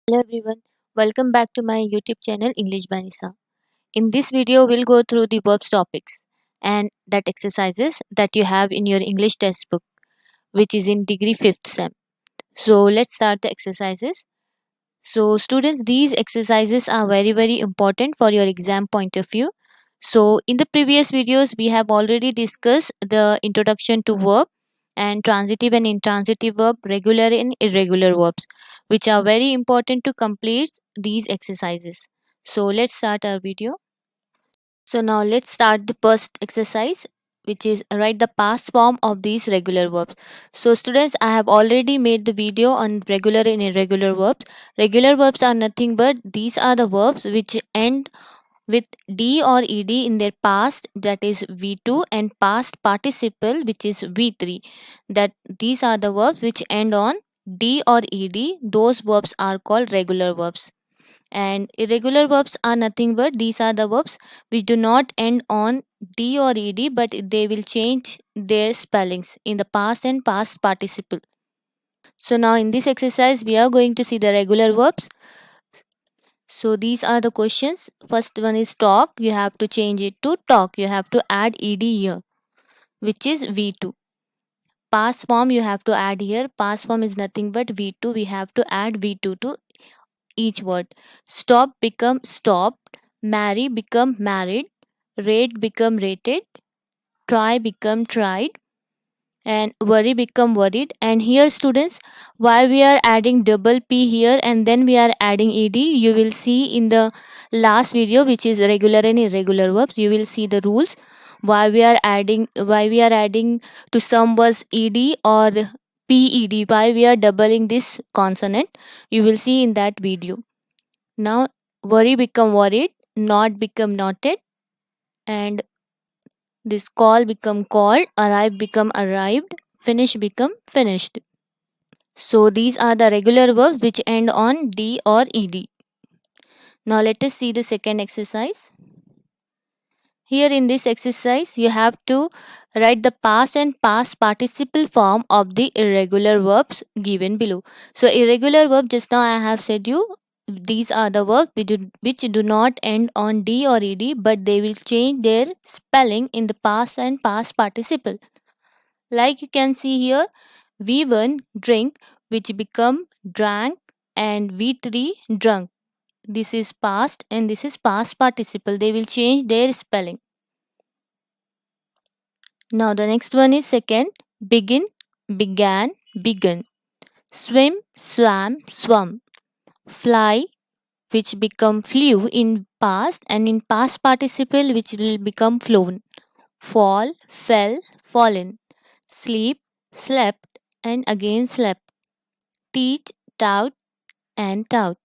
Hello everyone, welcome back to my YouTube channel English by Nisa. In this video, we'll go through the verbs topics and that exercises that you have in your English textbook, which is in degree 5th sem. So let's start the exercises. So students, these exercises are very important for your exam point of view. So in the previous videos, we have already discussed the introduction to verb and transitive and intransitive verb, regular and irregular verbs, which are very important to complete these exercises. So let's start our video. So now let's start the first exercise, which is write the past form of these regular verbs. So students, I have already made the video on regular and irregular verbs. Regular verbs are nothing but these are the verbs which end with d or ed in their past, that is v2, and past participle, which is v3. That these are the verbs which end on d or ed. Those verbs are called regular verbs. And irregular verbs are nothing but these are the verbs which do not end on d or ed, but they will change their spellings in the past and past participle. So now in this exercise we are going to see the regular verbs. So these are the questions. First one is talk. You have to change it to talk. You have to add ed here, which is v2. Past form you have to add here. Past form is nothing but v2. We have to add v2 to each word. Stop become stopped. Marry become married. Rate become rated. Try become tried. And worry become worried. And here students, why we are adding double p here and then we are adding ed, you will see in the last video, which is regular and irregular verbs. You will see the rules why we are adding to some words ed or ped, why we are doubling this consonant. You will see in that video. Now worry become worried, not become noted, and this call become called, arrive become arrived, finish become finished. So these are the regular verbs which end on d or ed. Now let us see the second exercise. Here in this exercise, you have to write the past and past participle form of the irregular verbs given below. So irregular verb, just now I have said you, these are the verbs which do not end on d or ed, but they will change their spelling in the past and past participle. Like you can see here, V1 drink, which become drank, and V3 drunk. This is past and this is past participle. They will change their spelling. Now the next one is second. Begin, began, begun. Swim, swam, swum. Fly, which become flew in past, and in past participle which will become flown. Fall, fell, fallen. Sleep, slept, and again slept. Teach, tout, and tout.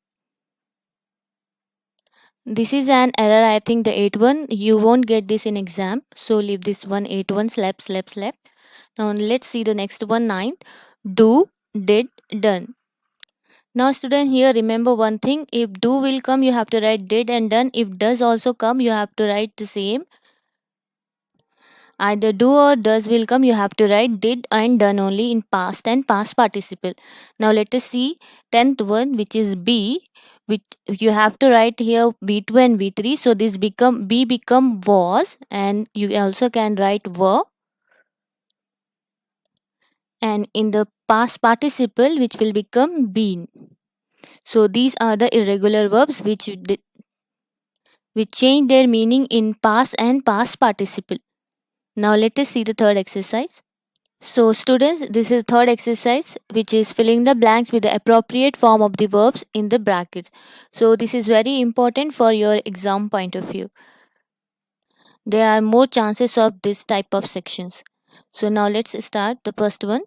This is an error, I think, the 8th one. You won't get this in exam. So leave this one, 8th one, slept, slept, slept. Now let's see the next one, 9th. Do, did, done. Now student, here remember one thing. If do will come, you have to write did and done. If does also come, you have to write the same. Either do or does will come, you have to write did and done only in past and past participle. Now let us see 10th one, which is be, which you have to write here v2 and v3. So this become be become was, and you also can write were. And in the past participle, which will become been. So these are the irregular verbs which change their meaning in past and past participle. Now let us see the third exercise. So students, this is third exercise, which is filling the blanks with the appropriate form of the verbs in the brackets. So this is very important for your exam point of view. There are more chances of this type of sections. So now let's start the first one.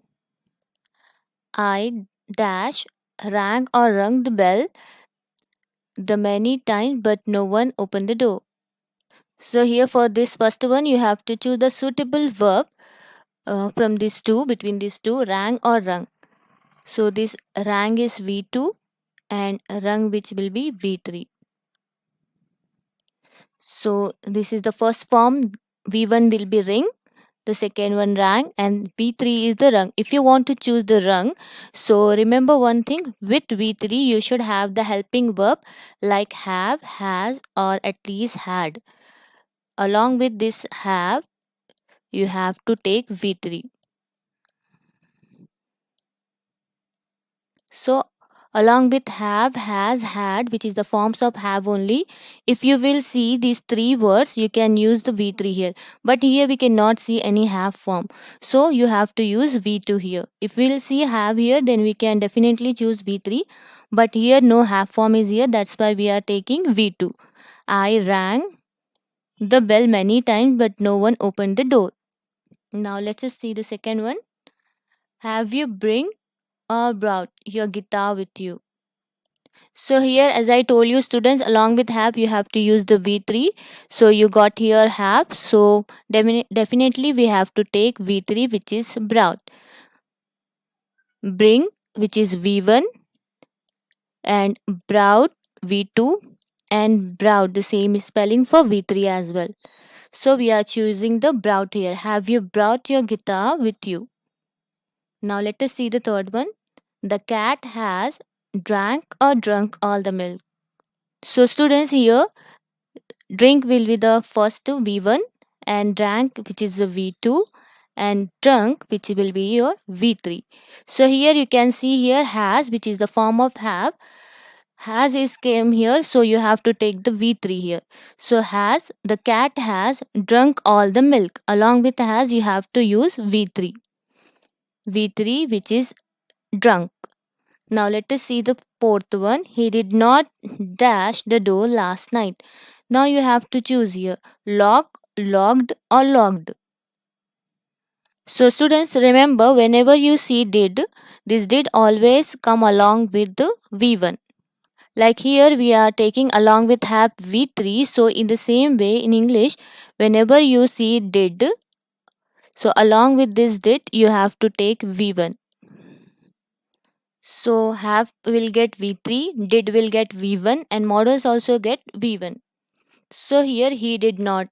I dash rang or rung the bell the many times, but no one opened the door. So here for this first one, you have to choose the suitable verb from these two, between these two, rang or rung. So this rang is V2 and rung, which will be V3. So this is the first form. V1 will be ring, the second one rang, and V3 is the rung. If you want to choose the rung, so remember one thing, with V3 you should have the helping verb like have, has, or at least had. Along with this have, you have to take V3. So along with have, has, had, which is the forms of have only, if you will see these three words, you can use the V3 here. But here we cannot see any have form. So you have to use V2 here. If we'll see have here, then we can definitely choose V3. But here no have form is here. That's why we are taking V2. I rang the bell many times, but no one opened the door. Now let's just see the second one. Have you bring or brought your guitar with you? So here, as I told you, students, along with have, you have to use the V3. So you got here have. So definitely we have to take V3, which is brought. Bring, which is V1, and brought V2, and brought the same spelling for V3 as well. So we are choosing the brought here. Have you brought your guitar with you? Now let us see the third one. The cat has drank or drunk all the milk. So students, here drink will be the first V1, and drank, which is the V2, and drunk, which will be your V3. So here you can see here has, which is the form of have. Has is came here, so you have to take the V3 here. So has, the cat has drunk all the milk. Along with has, you have to use V3. V3, which is drunk. Now let us see the fourth one. He did not dash the door last night. Now you have to choose here lock, logged, or logged. So students, remember whenever you see did, this did always come along with the V1. Like here we are taking along with have V3. So in the same way in English, whenever you see did, so along with this did, you have to take V1. So have will get V3, did will get V1, and models also get V1. So here he did not.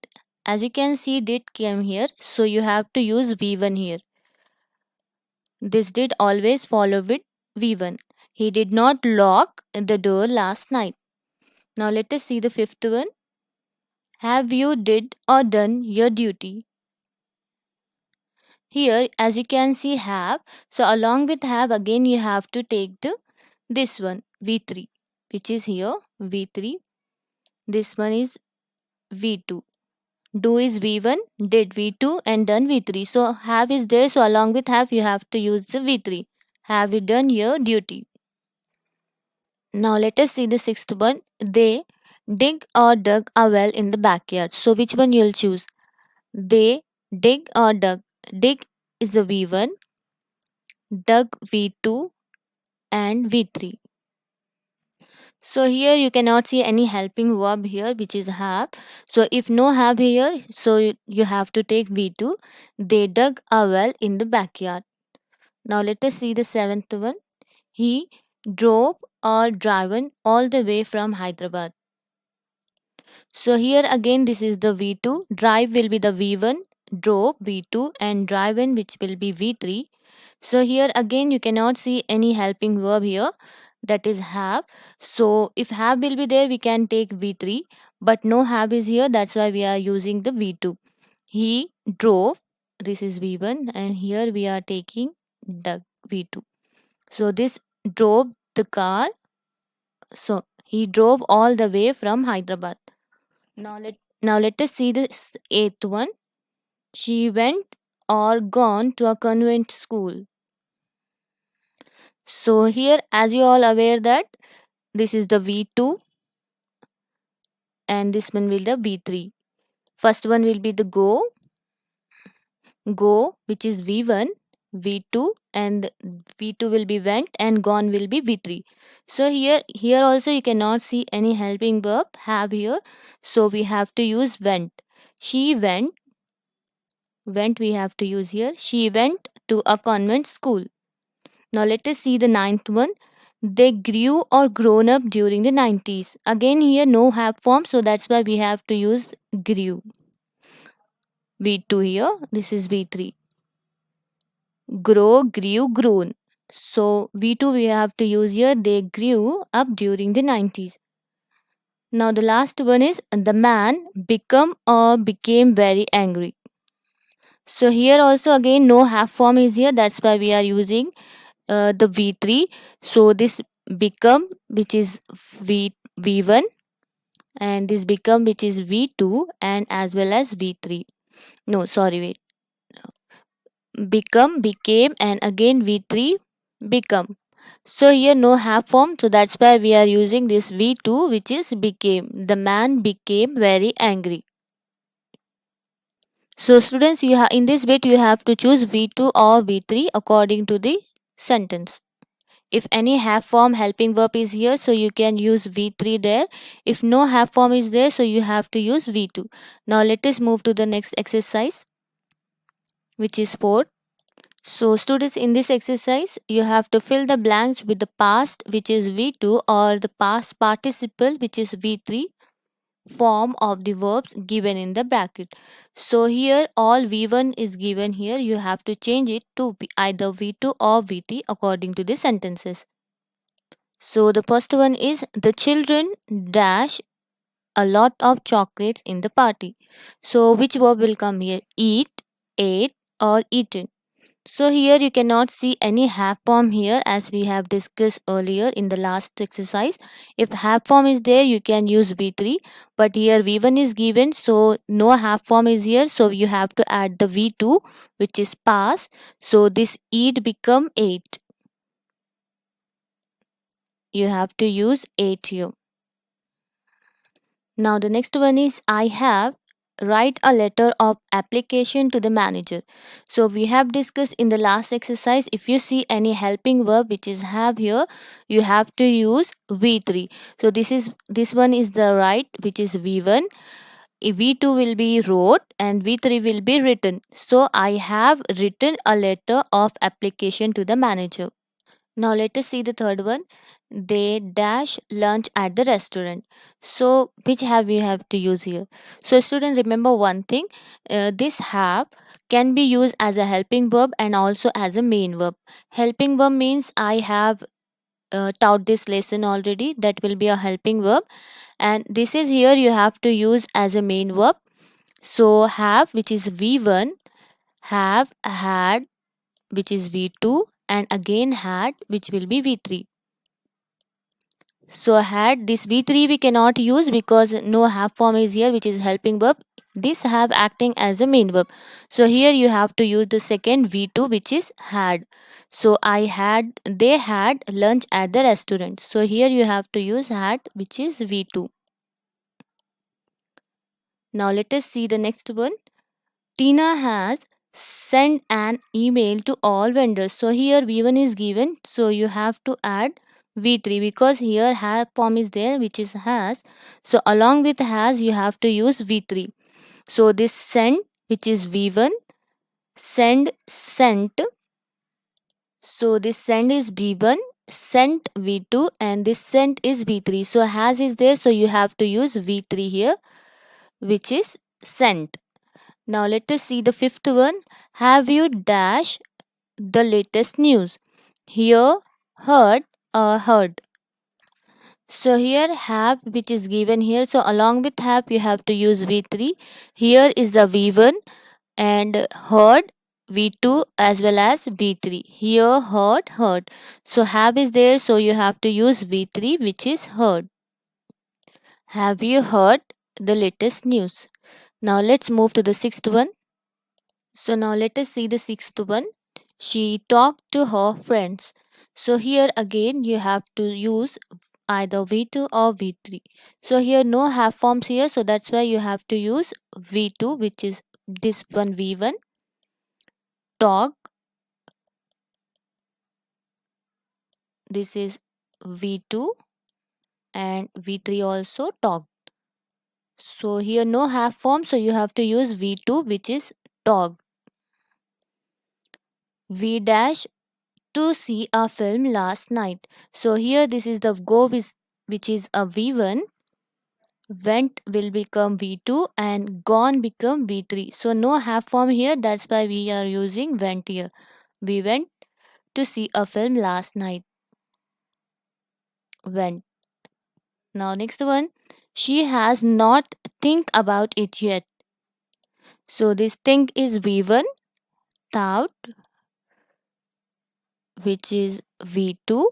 As you can see, did came here, so you have to use V1 here. This did always follow with V1. He did not lock the door last night. Now let us see the fifth one. Have you did or done your duty? Here, as you can see, have. So along with have, again you have to take the this one V3, which is here V3. This one is V2. Do is V1, did V2, and done V3. So have is there. So along with have, you have to use the V3. Have you done your duty? Now let us see the sixth one. They dig or dug a well in the backyard. So which one you'll choose? They dig or dug. Dig is the V1, dug V2, and V3. So here you cannot see any helping verb here, which is have. So if no have here, so you have to take V2. They dug a well in the backyard. Now let us see the seventh one. He drove or driven all the way from Hyderabad. So here again this is the V2. Drive will be the V1, drove V2, and driven, which will be V3. So here again you cannot see any helping verb here, that is have. So if have will be there, we can take V3, but no have is here, that's why we are using the V2. He drove, this is V1, and here we are taking the V2. So this drove the car. So he drove all the way from Hyderabad. Now let us see this eighth one. She went or gone to a convent school. So here, as you all aware that this is the V2, and this one will the V3. First one will be the go, which is V1, V2, and V2 will be went, and gone will be V3. So here also you cannot see any helping verb have here. So we have to use went. She went we have to use here. She went to a convent school. Now let us see the ninth one. They grew or grown up during the 90s. Again here no have form, so that's why we have to use grew. V2 here. This is V3. Grow, grew, grown. So V2 we have to use here. They grew up during the 90s. Now the last one is the man become or became very angry. So here also again no have form is here. That's why we are using the V3. So this become which is V1, and this become which is V2, and as well as V3. No, sorry, wait. Become, became, and again V3 become. So here no have form, so that's why we are using this V2 which is became. The man became very angry. So students, in this bit you have to choose V2 or V3 according to the sentence. If any have form helping verb is here, so you can use V3 there. If no have form is there, so you have to use V2. Now let us move to the next exercise, which is 4. So students, in this exercise, you have to fill the blanks with the past, which is V2, or the past participle, which is V3 form of the verbs given in the bracket. So here all V1 is given here. You have to change it to either V2 or V3 according to the sentences. So the first one is the children dash a lot of chocolates in the party. So which verb will come here? Eat, ate, or eaten. So here you cannot see any have form here as we have discussed earlier in the last exercise. If have form is there, you can use V3, but here V1 is given, so no have form is here, so you have to add the V2 which is past. So this eat become ate. You have to use ate here. Now the next one is I have write a letter of application to the manager. So we have discussed in the last exercise, if you see any helping verb which is have here, you have to use V3. So this one is the right which is V1. V2 will be wrote and V3 will be written. So I have written a letter of application to the manager. Now let us see the third one. They dash lunch at the restaurant. So which have we have to use here? So students, remember one thing. This have can be used as a helping verb and also as a main verb. Helping verb means I have taught this lesson already. That will be a helping verb. And this is here you have to use as a main verb. So have which is V1, have, had which is V2, and again had which will be V3. So had this V3 we cannot use because no have form is here which is helping verb. This have acting as a main verb. So here you have to use the second V2 which is had. So they had lunch at the restaurant. So here you have to use had which is V2. Now let us see the next one. Tina has sent an email to all vendors. So here V1 is given. So you have to add V3 because here have form is there which is has. So along with has you have to use V3. So this send which is V1, send sent. So this send is V1, sent V2, and this sent is V3. So has is there, so you have to use V3 here, which is sent. Now let us see the fifth one. Have you dash the latest news? Here, heard, heard. So here have which is given here. So along with have you have to use V3. Here is the V1 and heard V2 as well as V3. Here heard, heard. So have is there, so you have to use V3 which is heard. Have you heard the latest news? Now let's move to the sixth one. So now let us see the sixth one. She talked to her friends. So here again you have to use either V2 or V3. So here no have forms here, so that's why you have to use V2 which is this one V1. Talk, this is V2, and V3 also talk. So here no have form, so you have to use V2 which is talk. V dash to see a film last night. So here this is the go which is a V1, Went will become V2 and gone become V3. So no have form here. That's why we are using went here. We went to see a film last night. Went. Now next one. She has not think about it yet. So this think is V1, thought, which is V2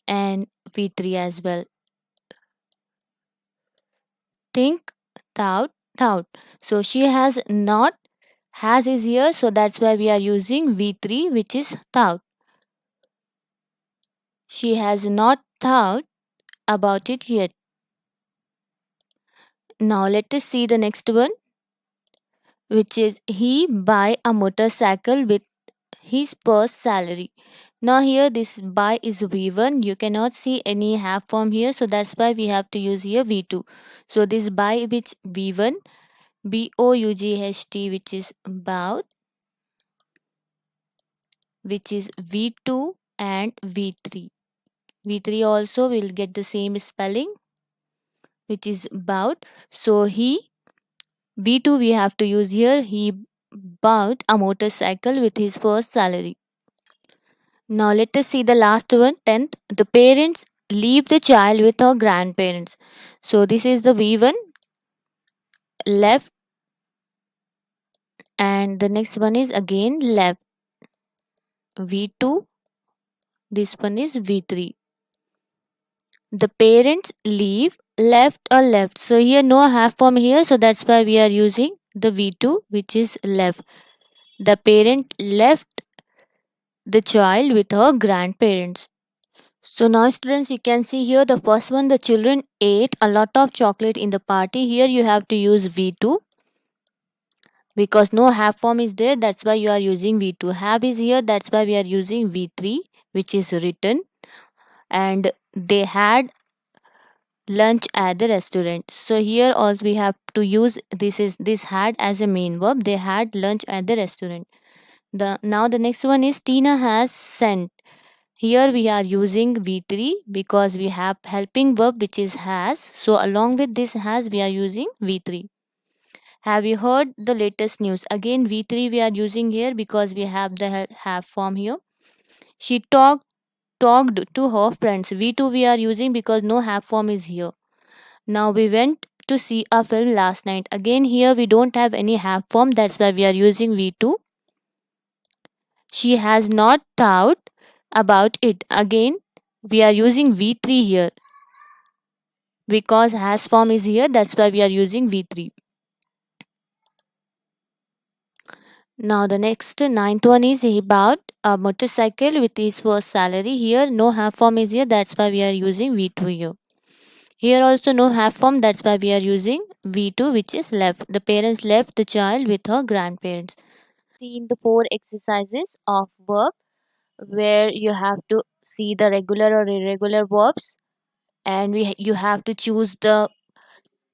and V3 as well. Think, thought. So she has not, has is here, so that's why we are using V3, which is thought. She has not thought about it yet. Now let us see the next one, which is he buy a motorcycle with his first salary. Now here this buy is V1. You cannot see any have form here, so that's why we have to use here V2. So this buy which V1, BOUGHT, which is about, which is V2 and V3. V3 also will get the same spelling, which is about. So he, V2 we have to use here. He bought a motorcycle with his first salary. Now let us see the last one, 10th. The parents leave the child with her grandparents. So this is the V1 left, and the next one is again left. V2, this one is V3. The parents leave left or left. So here no have form here, so that's why we are using the V2, which is left. The parent left the child with her grandparents. So now students, you can see here the first one, the children ate a lot of chocolate in the party. Here you have to use V2 because no have form is there, that's why you are using V2. Have is here, that's why we are using V3, which is written. And they had lunch at the restaurant. So here also we have to use this had as a main verb. They had lunch at the restaurant. The next one is Tina has sent. Here we are using V3 because we have helping verb which is has. So along with this has we are using V3. Have you heard the latest news? Again V3 we are using here because we have the have form here. She talked to her friends. V2 we are using because no have form is here. Now we went to see a film last night. Again here we don't have any have form, that's why we are using V2. She has not thought about it. Again we are using V3 here because has form is here, that's why we are using V3. Now the next ninth one is he bought a motorcycle with his first salary. Here no have form is here, that's why we are using V2 here. Here also no have form, that's why we are using V2, which is left. The parents left the child with her grandparents. See in the four exercises of verb where you have to see the regular or irregular verbs, and you have to choose the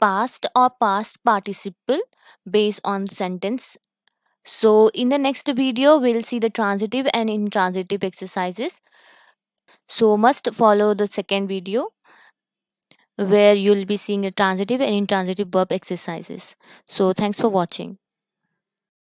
past or past participle based on sentence. So in the next video we'll see the transitive and intransitive exercises. So must follow the second video where you'll be seeing the transitive and intransitive verb exercises. So thanks for watching.